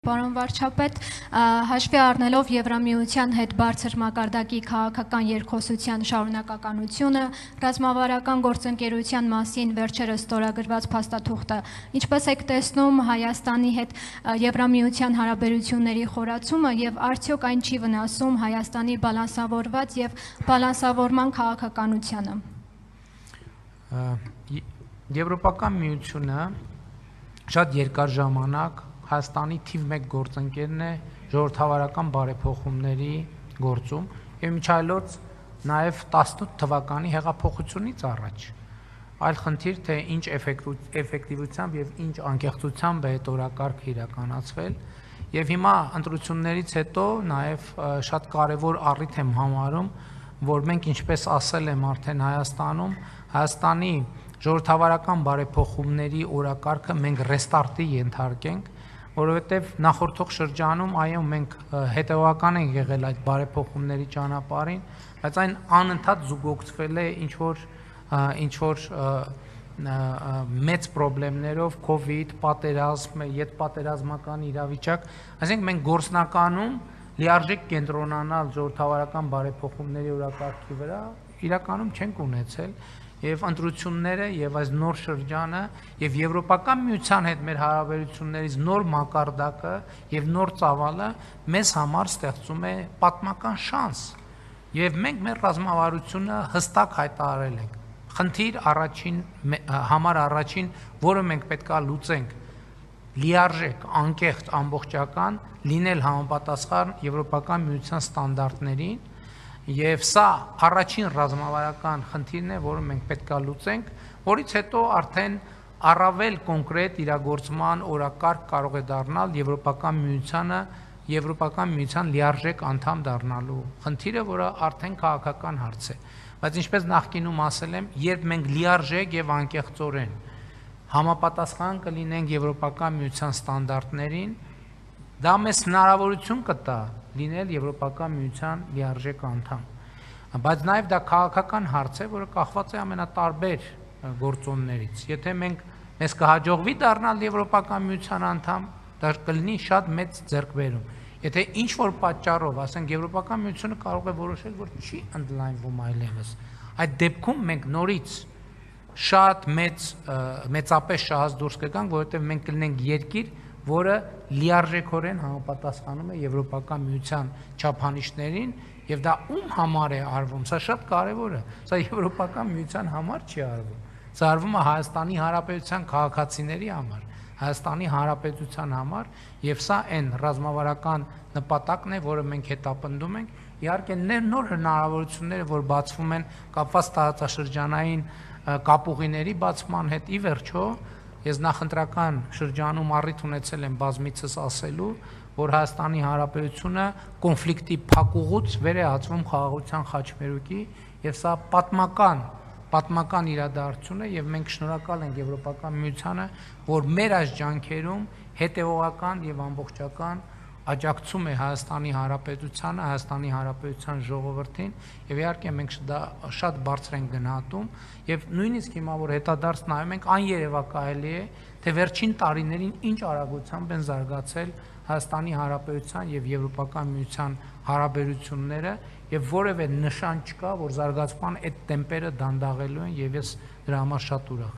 պարոն վարչապետ, հաշվի առնելով Եվրամիության հետ բարձր մակարդակի քաղաքական երկխոսության շարունակականությունը, ռազմավարական գործընկերության մասին վերջերս ստորագրված փաստաթուղթը, ինչպես եք տեսնում Հայաստանի հետ Եվրամիության հարաբերությունների խորացումը եւ արդյոք այն չի վնասում Հայաստանի բալանսավորված եւ բալանսավորման քաղաքականությանը։ Եվրոպական միությունը շատ երկար ժամանակ Հայաստանի թիվ 1 գործընկերն է ժողովրդավարական բարեփոխումների գործում եւ միջայլոց նաեւ 18 թվականի հեղափոխությունից առաջ։ Այլ խնդիր թե ինչ էֆեկտիվությամբ եւ ինչ անկեղծությամբ է այդ օրակարգը իրականացվել եւ հիմա ընտրություններից հետո նաեւ շատ կարեւոր առիթ եմ համարում, որ մենք ինչպես ասել եմ արդեն Հայաստանի ժողովրդավարական բարեփոխումների օրակարգը մենք ռեստարտի ենթարկենք, որովհետև նախորդող շրջանում այո մենք հետևական ենք եղել այդ բարեփոխումների ճանապարհին, բայց այն անընդհատ զուգակցվել է ինչ որ մեծ խնդիրներով, COVID, պատերազմ, յետպատերազմական իրավիճակ, այսինքն մենք գործնականում լիարժեք կենտրոնանալ ժողովրդավարական բարեփոխումների օրակարգի վրա իրականում չենք ունեցել եւ ընտրությունները եւ այս նոր շրջանը եւ Եվրոպական միության հետ մեր հարաբերություններից նոր մակարդակը եւ նոր ծավալը մեզ համար ստեղծում է պատմական շանս եւ մենք մեր ռազմավարությունը հստակ հայտարարել ենք խնդիր առաջին, որը մենք պետքա լուծենք լիարժեք, անկեղծ, ամբողջական լինել համապատասխան Եվրոպական միության ստանդարտներին եւ սա առաջին ռազմավարական խնդիրն է, որը մենք պետք է լուծենք, որից հետո արդեն առավել կոնկրետ իրագործման օրակարգ կարող է դառնալ Եվրոպական միության լիարժեք անդամ դառնալու խնդիրը, որը արդեն քաղաքական հարց է, բայց ինչպես նախկինում ասել եմ, երբ մենք լիարժեք եւ անկեղծորեն համապատասխան կլինենք Եվրոպական միության ստանդարտներին, դա մեզ հնարավորություն կտա լինել Եվրոպական միության լիարժեք անդամ, բայց նաև դա քաղաքական հարց է, որը կախված է ամենատարբեր գործոններից։ Եթե մեզ կհաջողվի դառնալ Եվրոպական միության անդամ, դա կլինի շատ մեծ ձեռքբերում։ Եթե ինչ որ պատճառով, ասենք Եվրոպական միությունը կարող է որոշել, որ չի ընդլայնվում այլևս, այդ դեպքում մենք նորից շատ մեծապես շահած դուրս կգանք, որովհետև մենք կլինենք երկիր, որը լիարժեքորեն համապատասխանում է Եվրոպական միության չափանիշներին եւ դա ում համար է արվում, սա շատ կարեւոր է, սա Եվրոպական միության համար չի արվում, սա արվում է Հայաստանի Հանրապետության քաղաքացիների համար, Հայաստանի Հանրապետության համար եւ սա այն ռազմավարական նպատակն է, որը մենք հետապնդում ենք, իհարկե նոր հնարավորությունները, որ բացվում են կապված տարածաշրջանային կապուղիների բացման հետ, ի վերջո ես նախընտրական շրջանում առիթ ունեցել եմ բազմիցս ասելու, որ Հայաստանի Հանրապետությունը կոնֆլիկտի փակուղուց վեր է ածվում խաղաղության խաչմերուկի եւ սա պատմական իրադարձություն է եւ մենք շնորհակալ ենք Եվրոպական միությանը, որ մեր այս ջանքերում հետեւողական եւ ամբողջական աջակցում է Հայաստանի Հանրապետությանը, Հայաստանի Հանրապետության ժողովրդին եւ իհարկե մենք դա շատ բարձր ենք գնահատում եւ նույնիսկ հիմա որ հետադարձ նայում ենք աներևակայելի է թե վերջին տարիներին ինչ արագությամբ են զարգացել Հայաստանի Հանրապետության եւ Եվրոպական միության հարաբերությունները եւ որևէ նշան չկա որ զարգացման այդ տեմպերը դանդաղելու են եւ ես դրա համար շատ ուրախ